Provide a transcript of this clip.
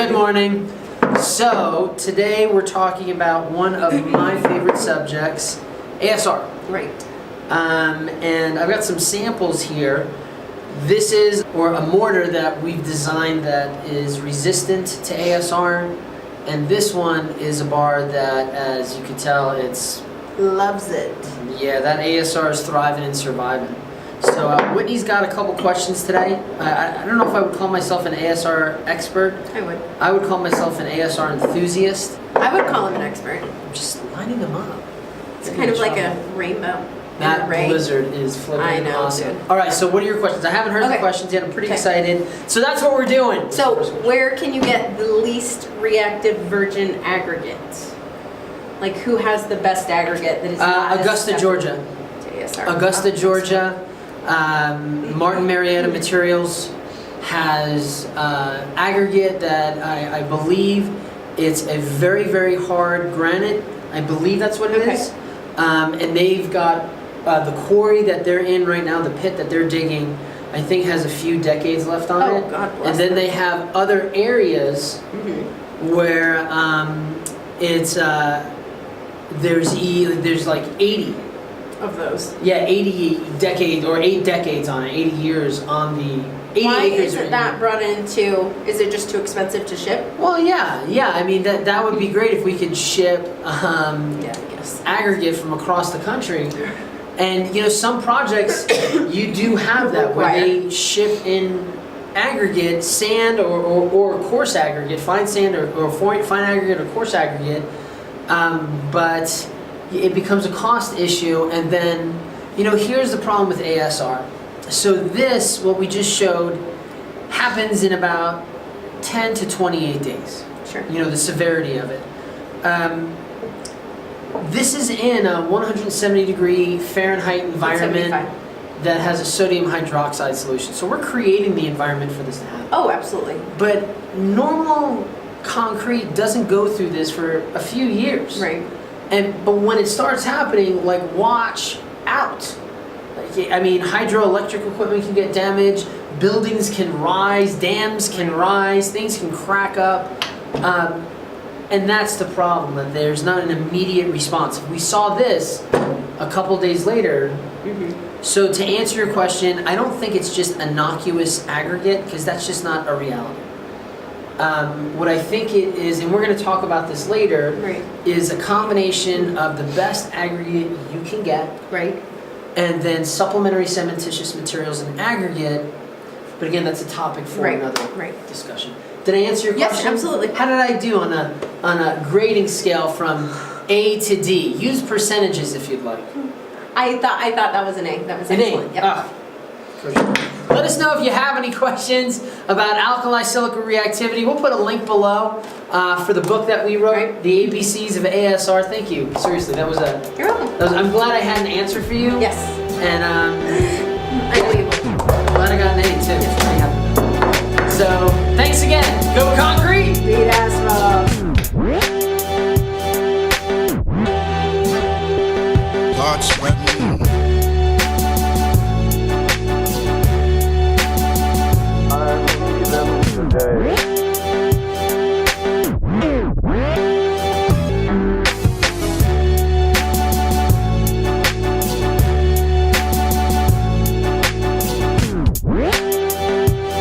Good morning. So today we're talking about one of my favorite subjects, ASR. Right. And I've got some samples here. This is a mortar that we've designed that is resistant to ASR, and this one is a bar that, as you can tell, Loves it. yeah, that ASR is thriving and surviving. So Whitney's got a couple questions today. I don't know if I would call myself an ASR expert. I would. I would call myself an ASR enthusiast. I would call him an expert. I'm just lining them up. It's kind of like a rainbow. That array. blizzard is flipping I know, awesome. dude. All right, so what are your questions? I haven't heard the Okay. questions yet. I'm pretty Okay. excited. So that's what we're doing. So where can you get the least reactive virgin aggregate? Like who has the best aggregate that is not Augusta, Georgia. to ASR? Augusta, Georgia. Martin Marietta Materials has aggregate that I believe it's a very, very hard granite. I believe that's what it is. And they've got the quarry that they're in right now, the pit that they're digging, I think has a few decades left on it. Oh, God bless And then them. they have other areas where it's there's like 80. Of those. Yeah, 80 decades or 8 decades on it, 80 years on the 80 Why acres. isn't that brought into? Is it just too expensive to ship? Well, yeah. I mean, that would be great if we could ship Yeah, I guess. aggregate from across the country. And some projects you do have that where they ship in aggregate, sand or coarse aggregate, fine sand or fine aggregate or coarse aggregate, but it becomes a cost issue. And then here's the problem with ASR. So this, what we just showed, happens in about 10 to 28 days. Sure. The severity of it. This is in a 170 degree Fahrenheit environment 175. that has a sodium hydroxide solution. So we're creating the environment for this to happen. Oh, absolutely. But normal concrete doesn't go through this for a few years. Right. But when it starts happening, watch out. I mean, hydroelectric equipment can get damaged, buildings can rise, dams can rise, things can crack up. And that's the problem, that there's not an immediate response. We saw this a couple days later. So to answer your question, I don't think it's just innocuous aggregate, because that's just not a reality. What I think it is, and we're going to talk about this later, Right. is a combination of the best aggregate you can get, Right. and then supplementary cementitious materials and aggregate. But again, that's a topic for another discussion. Did I answer your question? Yes, absolutely. How did I do on a grading scale from A to D? Use percentages if you'd like. I thought that was an A. That was An excellent. A. Yep. Ah, for sure. Let us know if you have any questions about alkali silica reactivity. We'll put a link below for the book that we wrote, Right. The ABCs of ASR. Thank you. Seriously, that was You're welcome. I'm glad I had an answer for you. Yes. And I know you will. glad I got an A too. So thanks again. Go Conquer!